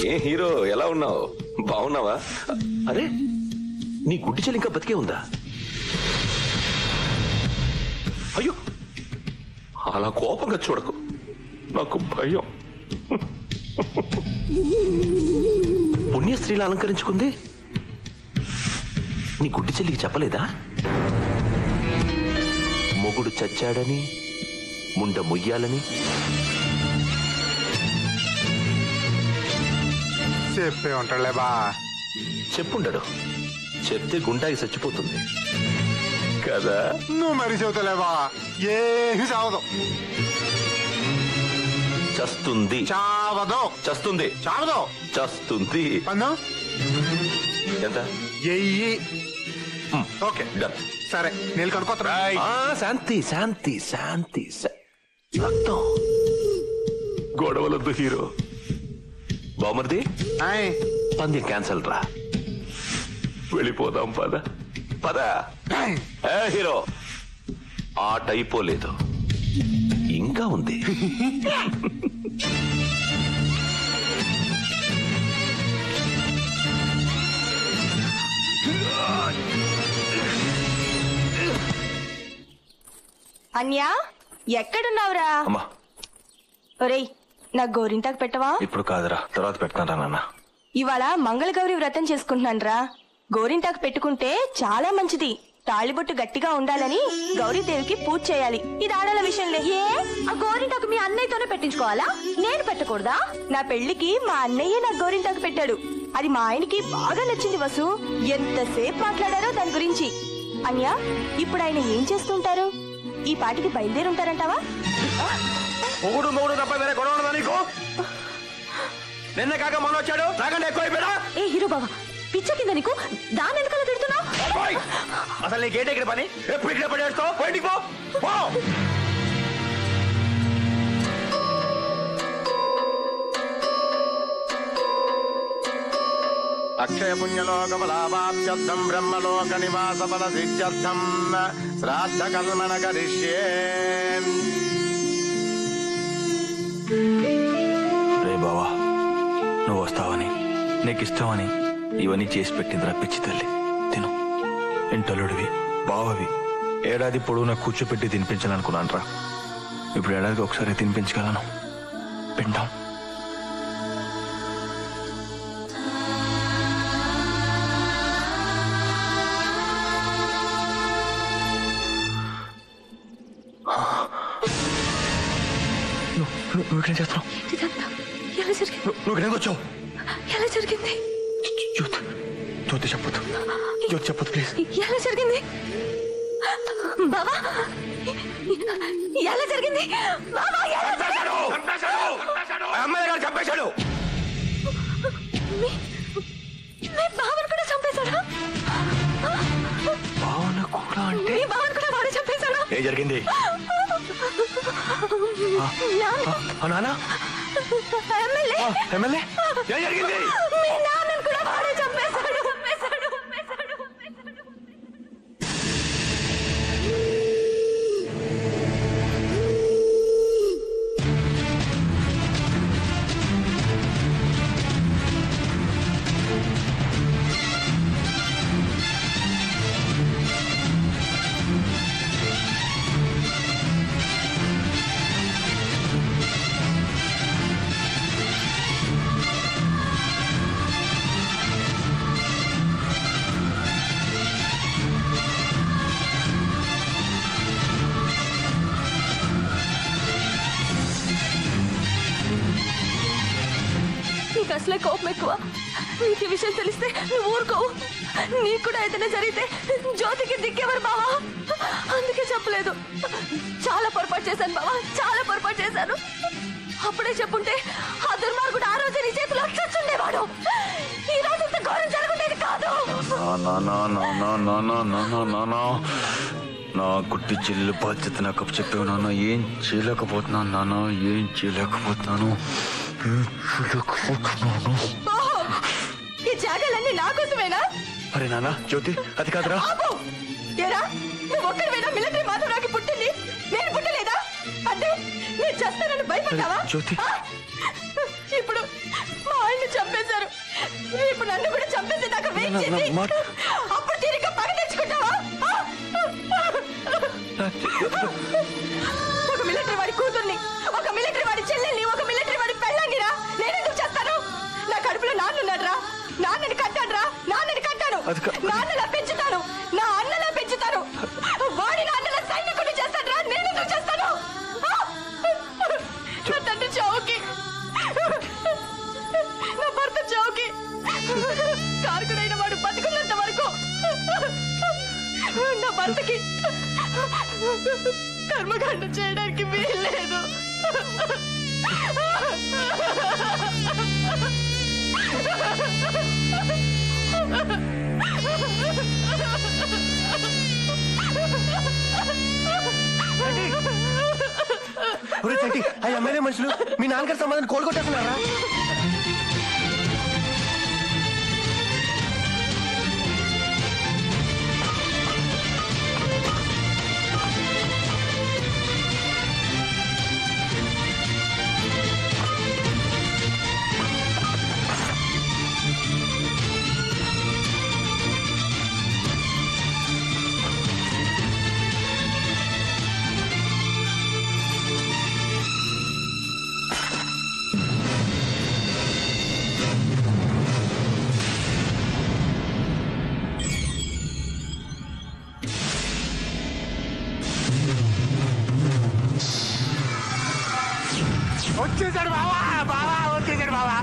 ఏ hero ఎలా ఉన్నావు? బాగున్నావా? అరే నీ గుడ్డి చెల్లి ఇంకా బతికే ఉందా? అయ్యో అలా కోపంగా చూడకు, నాకు భయం. పుణ్యస్త్రీలా అలంకరించుకుంది. నీ గుడ్డి చెల్లికి చెప్పలేదా మొగుడు చచ్చాడని, ముండ ముయ్యాలని? చెప్పే ఉంటాడులే బా. చెప్పుండడు, చెప్తే గుండాకి చచ్చిపోతుంది కదా. నువ్వు మరి చెబుతలేవా? ఏమి చావదు. చస్తుంది. చావదు. చస్తుంది. చావదు. చస్తుంది. పన్ను ఎంత? ఎయ్యి. Okay done. సరే నీళ్ళు కనుక్కోతరా? శాంతి శాంతి శాంతి. రక్తం గొడవలొద్దు హీరో. బామర్ది పందెం క్యాన్సల్ రా, వెళ్ళిపోదాం పద పద. హీరో ఆట అయిపోలేదు, ఇంకా ఉంది. అన్యా ఎక్కడున్నావురా? అమ్మా ఒరేయ్ నా గోరింటాకు పెట్టవా? ఇప్పుడు కాదురా, తర్వాత పెడతాను నాన్న. ఇవాళ మంగళగౌరి వ్రతం చేసుకుంటున్నానురా. గోరింటాకు పెట్టుకుంటే చాలా మంచిది. తాళిబొట్టు గట్టిగా ఉండాలని గౌరీదేవికి పూజ చేయాలి. ఇది ఆడాల విషయంలే. ఏ ఆ గోరింటాకు మీ అన్నయ్యతోనే పెట్టించుకోవాలా? నేను పెట్టకూడదా? నా పెళ్లికి మా అన్నయ్య నా గోరింటాకు పెట్టాడు. అది మా ఆయనకి బాగా నచ్చింది వసు. ఎంతసేపు మాట్లాడారో దాని గురించి. అన్యా ఇప్పుడు ఆయన ఏం చేస్తుంటారు? ఈ పాటికి బయలుదేరుంటారంటావా? మొగుడు మొగుడు తప్ప వేరే గొడవ ఉండదా నీకు? నిన్న కాక మొన్న వచ్చాడు, నాకంటే ఎక్కువ అయిపోయాడా? ఏ హీరో బాబా పిచ్చ కింద నీకు దాని ఎందుకలా తిడుతున్నావు? అసలు నీకేంటి ఇక్కడ పని? ఎప్పుడు ఇక్కడ పడేస్తావు? బయటికి పో. అక్షయ పుణ్యలోక ఫలాభాప్త్యర్థం బ్రహ్మలోక నివాస ఫల సిద్ధ్యర్థం శ్రాద్ధ కల్మన కరిష్యే. రే బావా, నువ్వు వస్తావని, నీకు ఇష్టమని ఇవన్నీ చేసి పెట్టిందిరా పిచ్చి తల్లి. తిను. ఇంటలుడివి బావవి ఏడాది పొడవునా కూర్చోపెట్టి తినిపించాలనుకున్నాను రా. ఇప్పుడు ఏడాదికి ఒకసారి తినిపించగలను. పిండం. నువ్వు ఇక్కడేం చేస్తున్నావు? నువ్వు ఇక్కడేం వచ్చావు? ఎలా జరిగింది? జ్యోతి చెప్పొద్దు, జ్యోతి చెప్పొద్దు ప్లీజ్. ఎలా జరిగింది బాబా? ఎలా జరిగింది బాబా? అమ్మాయి గారు చంపేశాడు. మీ బావను కూడా చంపేశాడా? భావన కూడా అంటే మీ బావను కూడా వాడు చంపేశాడా? ఏం జరిగింది? నాన్న ఎమ్మెల్యే ఏం జరిగింది? మీ నాన్నను కూడా వాడే చంపేశాడు. నీకు అసలే కోపం ఎక్కువ. నీకు ఈ విషయం తెలిస్తే నువ్వు ఊరుకోవు. నీకు కూడా ఏదైనా జరిగితే జ్యోతికి దిక్కేవారు బావా. అందుకే చెప్పలేదు. చాలా పొరపాటు చేశాను బావా, చాలా పొరపాటు చేశాను. అప్పుడే చెప్పుంటే ఆ దుర్మార్గుడు ఆ రోజు నీ చేతిలో చచ్చుండేవాడు. ఈ రోజు ఇంత ఘోరం జరుగుండేది కాదు. నా గుడ్డి చెల్లి బాధ్యత నాకు చెప్పావు నాన్న. ఏం చేయలేకపోతున్నాను నాన్న, ఏం చేయలేకపోతున్నాను. ఈ జాగాలన్నీ నా కోసమేనా? అరే నాన్న, జ్యోతి అది కాదురా. ఏరా నువ్వు ఒక్కరివేనా మిలిటరీ మాధవరావుకి పుట్టింది? నేను పుట్టలేదా? అంటే నేను చేస్తానని భయపడ్డావా? జ్యోతి ఇప్పుడు మా ఆయన్ని చంపే ఇప్పుడు నన్ను కూడా చంపేసేదాకా వేచింది. అప్పుడు తిరిగి పగ తెచ్చుకుంటావా? ఒక మిలిటరీ వాడి కూతుర్ని, ఒక మిలిటరీ వాడి చెల్లెల్ని, ఒక మిలిటరీ వాడి పెళ్ళాన్నిరా నేనెందుకు చేస్తాను? నా కడుపులో నాన్నున్నాడ్రా, నాన్నని కట్టాడ్రా, నాన్నని కట్టాను, నాన్నలా పెంచుతాను, నా అన్నలా పెంచుతాను. వాడి నాన్నలా సైనికుడిని చేస్తాడ్రా, నేనెందుకు చేస్తాను? నా తండ్రి చావుకి, నా భర్త చావుకి కారకుడైన వాడు బతుకున్నంత వరకు నా భర్తకి కర్మకాండ చేయడానికి వీల్లేదు. ఆ ఎమ్మెల్యే మనుషులు మీ నాన్నగారి సంబంధాన్ని కోలుకొట్టేస్తున్నారా? వచ్చేసాడు బావా, బావా వచ్చేసాడు బావా.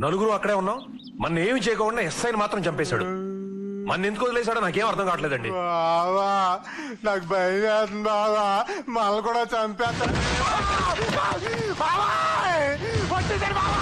నలుగురు అక్కడే ఉన్నాం, మన ఏమి చేయకుండా ఎస్ఐని మాత్రం చంపేశాడు. మన ఎందుకు వదిలేశాడో నాకేం అర్థం కావట్లేదండి. బావా నాకు భయం వేస్తుంది బావా, మళ్ళీ కూడా చంపేస్తాడు. వచ్చేసాడు బావా.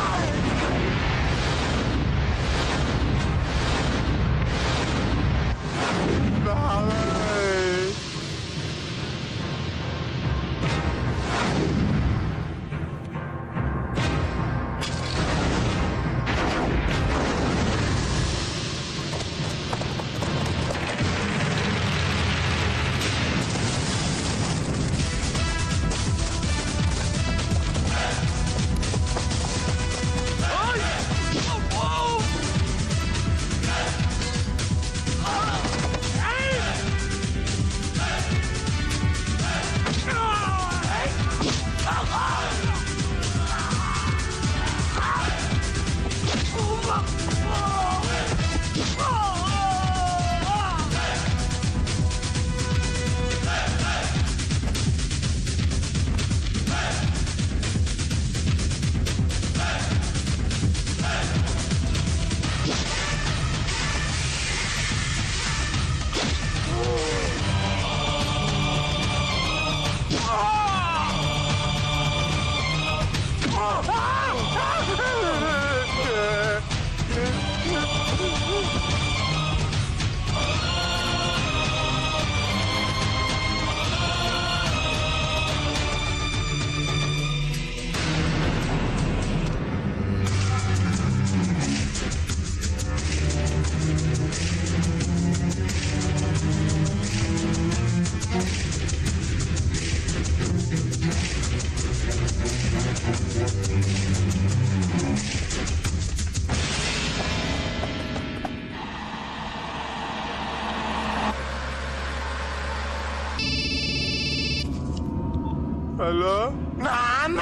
హలో నాన్న.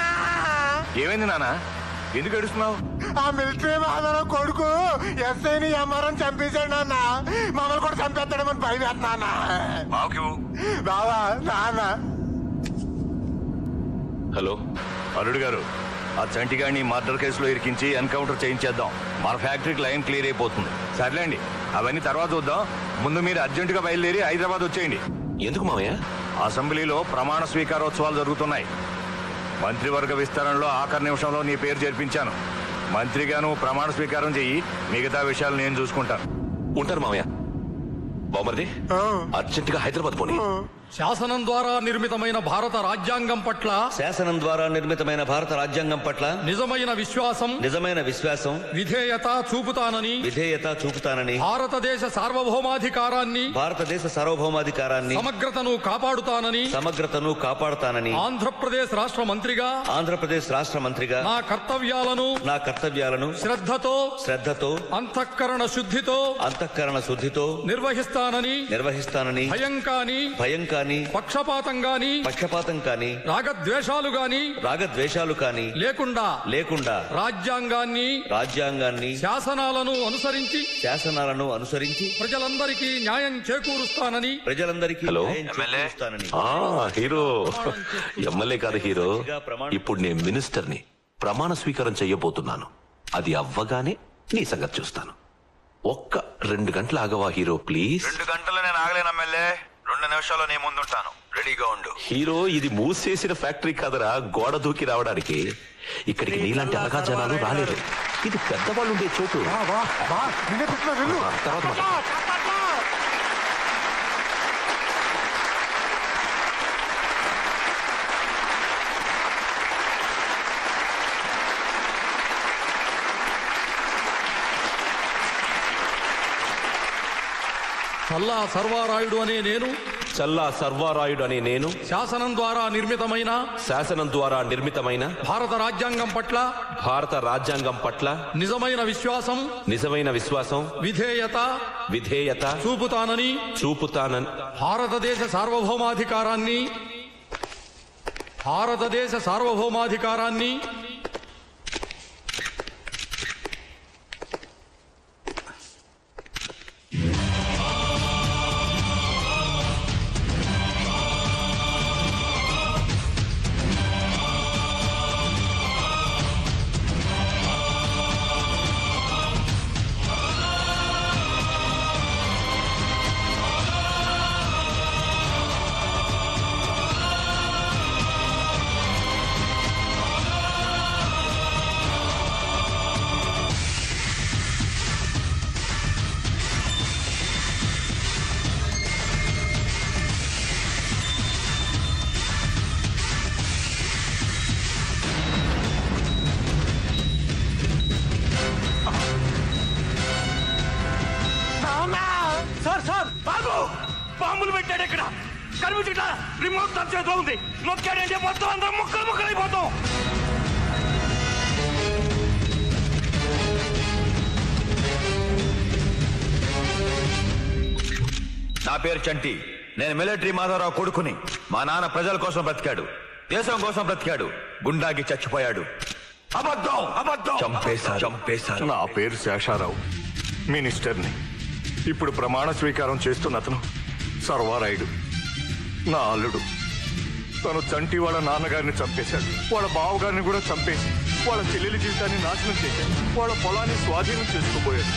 ఏమైంది నాన్న? ఎందుకు ఏడుస్తున్నావు? ఆ మిలిటరీ మాధవ కొడుకు ఎస్ఐని ఎంఆర్ఎం చంపేశాడు నాన్న. మమ్మల్ని కూడా చంపేస్తాడమని భయం వేస్తున్నా. బావా నాన్న. హలో అల్లుడు గారు, ఆ చంటిగాడిని మర్డర్ కేసులో ఇరికించి ఎన్కౌంటర్ చేయించేద్దాం. మన ఫ్యాక్టరీకి లైన్ క్లియర్ అయిపోతుంది. సర్లేండి, అవన్నీ తర్వాత చూద్దాం. ముందు మీరు అర్జెంటుగా బయలుదేరి హైదరాబాద్ వచ్చేయండి. ఎందుకు మామయ్య? అసెంబ్లీలో ప్రమాణ స్వీకారోత్సవాలు జరుగుతున్నాయి. మంత్రివర్గ విస్తరణలో ఆఖరి నిమిషంలో నీ పేరు చేర్పించాను. మంత్రిగాను ప్రమాణ స్వీకారం చెయ్యి. మిగతా విషయాలు నేను చూసుకుంటాను. ఉంటారు మామయ్య. బామర్ది అర్జెంటుగా హైదరాబాద్ పోనీ. శాసనం ద్వారా నిర్మితమైన భారత రాజ్యాంగం పట్ల శాసనం ద్వారా నిర్మితమైన భారత రాజ్యాంగం పట్ల నిజమైన విశ్వాసం విధేయత చూపుతానని భారతదేశ సార్వభౌమాధికారాన్ని సమగ్రతను కాపాడుతానని ఆంధ్రప్రదేశ్ రాష్ట్ర మంత్రిగా నా కర్తవ్యాలను శ్రద్ధతో అంతఃకరణ శుద్ధితో నిర్వహిస్తానని భయం కానీ పక్షపాతం కానీ రాగద్వేషాలు కానీ లేకుండా రాజ్యాంగాన్ని శాసనాలను అనుసరించి ప్రజలందరికీ న్యాయం చేకూరుస్తానని హలో హీరో. ఎమ్మెల్యే కాదు హీరో, ఇప్పుడు నేను మినిస్టర్ని. ప్రమాణ స్వీకారం చెయ్యబోతున్నాను. అది అవ్వగానే నీ సంగతి చూస్తాను. ఒక్క 2 గంటలు ఆగవా హీరో ప్లీజ్? 2 గంటలు నేను ఆగలేను ఎమ్మెల్యే. 2 నిమిషాల్లో నేను ముందుంటాను. రెడీగా ఉండు. హీరో, ఇది మూసేసిన ఫ్యాక్టరీ కాదరా, గోడ దూకి రావడానికి. ఇక్కడికి నీలాంటి అలగా జనాలు రాలేదు. ఇది పెద్దవాళ్ళు ఉండే చోటు. తర్వాత చల్లా సర్వారాయుడు అనే నేను శాసనం ద్వారా నిర్మితమైన భారత రాజ్యాంగం పట్ల నిజమైన విశ్వాసం విధేయత చూపుతానని భారతదేశ సార్వభౌమాధికారాన్ని బాంబులు పెట్టాడు ఇక్కడ. కనిపించట్లా? రిమోట్ నా చేతిలో ఉంది. నొక్కాడంటే మొత్తం అందరం ముక్కలైపోతాం. నా పేరు చంటి. నేను మిలిటరీ మాధవరావు కొడుకుని. మా నాన్న ప్రజల కోసం బ్రతికాడు, దేశం కోసం బ్రతికాడు. గుండాకి చచ్చిపోయాడు. అబద్ధం. చంపేశారు. నా పేరు శేషారావు, మినిస్టర్ని. ఇప్పుడు ప్రమాణ స్వీకారం చేస్తున్న అతను సర్వారాయుడు, నా అల్లుడు. తను చంటి వాళ్ళ నాన్నగారిని చంపేశాడు. వాళ్ళ బావగారిని కూడా చంపేసి వాళ్ళ చెల్లెలి జీవితాన్ని నాశనం చేశాడు. వాళ్ళ పొలాన్ని స్వాధీనం చేసుకోబోయాడు.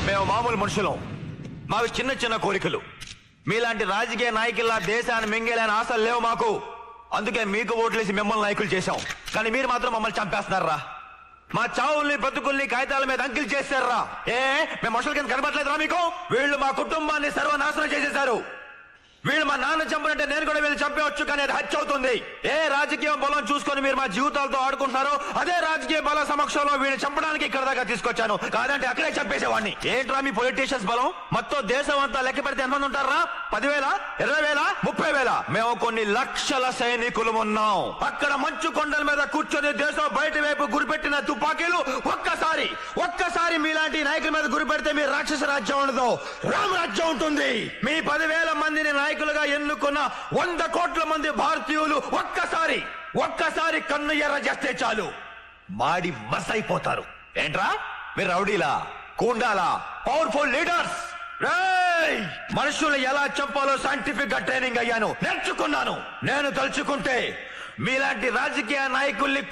మేము మామూలు మనుషులం. మావి చిన్న చిన్న కోరికలు. మీలాంటి రాజకీయ నాయకుల్లా దేశాన్ని మింగేలేని ఆశలు లేవు మాకు. అందుకే మీకు ఓట్లేసి మిమ్మల్ని నాయకులు చేశాం. కానీ మీరు మాత్రం మమ్మల్ని చంపేస్తున్నారా? మా చావుల్ని బ్రతుకుల్ని కాగితాల మీద అంకిల్ చేశారా? మేము మనుషుల కింద కనబడలేదురా మీకు? వీళ్ళు మా కుటుంబాన్ని సర్వనాశనం చేసేశారు. వీళ్ళు మా నాన్న చంపినట్టే నేను కూడా వీళ్ళు చంపేవచ్చు, కానీ అది హత్య అవుతుంది. ఏ రాజకీయ బలం చూసుకొని మీరు మా జీవితాలతో ఆడుకుంటున్నారో అదే రాజకీయ బల సమక్షంలో వీళ్ళని చంపడానికి ఇక్కడ దాకా తీసుకొచ్చాను. కాదంటే అక్కడే చంపేసేవాడిని. ఏంట్రా మీ పొలిటీషియన్స్ బలం? మొత్తం దేశం అంతా లెక్క పెడితే ఎంతమంది ఉంటారా? 10,000, 20,000, 30,000? మేము కొన్ని లక్షల సైనికులు ఉన్నాం. అక్కడ మంచు కొండల మీద కూర్చొని దేశం బయట వైపు గురిపెట్టిన తుపాకీలు ఒక్కసారి మీలాంటి నాయకుల మీద గురిపెడితే మీ రాక్షస రాజ్యం ఉండదు, రామరాజ్యం ఉంటుంది. మీ 10,000 మందిని నాయకులుగా ఎన్నుకున్న 100 కోట్ల మంది భారతీయులు ఒక్కసారి కన్ను ఎర్ర చేస్తే చాలు మాడి మస్ అయిపోతారు. ఏంట్రా మీరు రౌడీలా, గూండాలా, పవర్ఫుల్ లీడర్స్? మనుషులు ఎలా చంపాలో సైంటిఫిక్ గా ట్రైనింగ్ అయ్యాను, నేర్చుకున్నాను. నేను తలుచుకుంటే మీలాంటి రాజకీయ నాయకుల్ని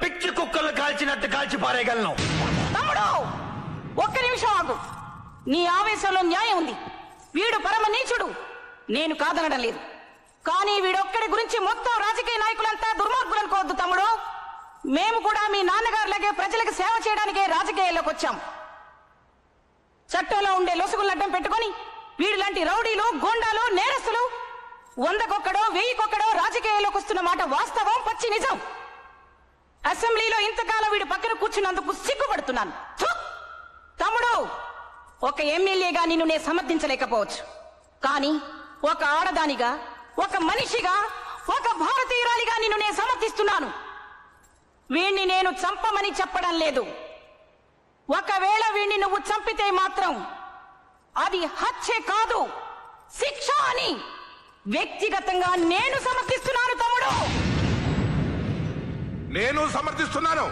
పిచ్చి కుక్కలు కాల్చినట్టు కాల్చి పారేయగలను. తమ్ముడు, ఒక్క నిమిషం ఆగు. నీ ఆవేశంలో న్యాయం ఉంది. వీడు పరమ నీచుడు, నేను కాదనడం లేదు. కానీ వీడొక్కడి గురించి మొత్తం రాజకీయ నాయకులంతా దుర్మార్గులు అనుకోవద్దు తమ్ముడు. మేము కూడా మీ నాన్నగారులాగే ప్రజలకు సేవ చేయడానికే రాజకీయాల్లోకి వచ్చాం. చట్టంలో ఉండే లొసుగులను అడ్డం పెట్టుకుని వీడు లాంటి రౌడీలు, గోండాలు, నేరస్తులు 100కొక్కడో 1000కొక్కడో రాజకీయాల్లోకి వస్తున్న మాట వాస్తవం, పచ్చి నిజం. అసెంబ్లీలో ఇంతకాలం వీడి పక్కన కూర్చున్నందుకు సిగ్గుపడుతున్నాను. తమ్ముడు, ఒక ఎమ్మెల్యేగా నిన్ను నేను సమర్థించలేకపోవచ్చు, కానీ ఒక ఆడదానిగా, ఒక మనిషిగా, ఒక భారతీయురాలిగా నిన్ను నేను సమర్థిస్తున్నాను. వీణ్ణి నేను చంపమని చెప్పడం లేదు. ఒకవేళ వీణ్ణి నువ్వు చంపితే మాత్రం అది హత్య కాదు, శిక్ష అని వ్యక్తిగతంగా నేను సమర్థిస్తున్నాను తమ్ముడు. నేను సమర్థిస్తున్నాను.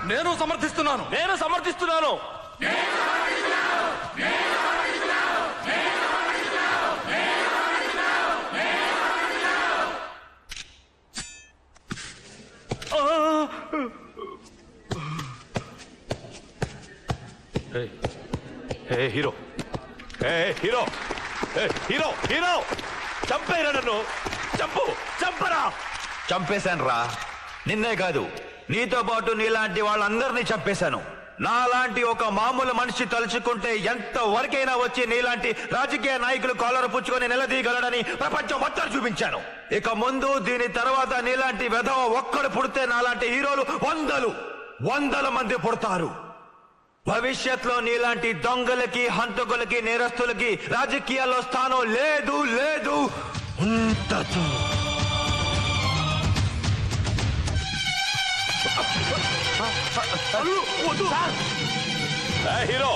హీరో చంపేరా నన్ను, చంపరా. చంపేశాను రా, నిన్నే కాదు నీతో పాటు నీలాంటి వాళ్ళందరినీ చంపేశాను. నాలాంటి ఒక మామూలు మనిషి తలుచుకుంటే ఎంత వరకైనా వచ్చి నీలాంటి రాజకీయ నాయకులు కాలర్ పుచ్చుకొని నిలదీయగలడని ప్రపంచం మొత్తం చూపించాను. ఇక ముందు దీని తర్వాత నీలాంటి వెధవ ఒక్కడు పుడితే నాలాంటి హీరోలు వందల మంది పుడతారు. భవిష్యత్తులో నీలాంటి దొంగలకి, హంతకులకి, నేరస్తులకి రాజకీయాల్లో స్థానం లేదు ఉండదు. హీరో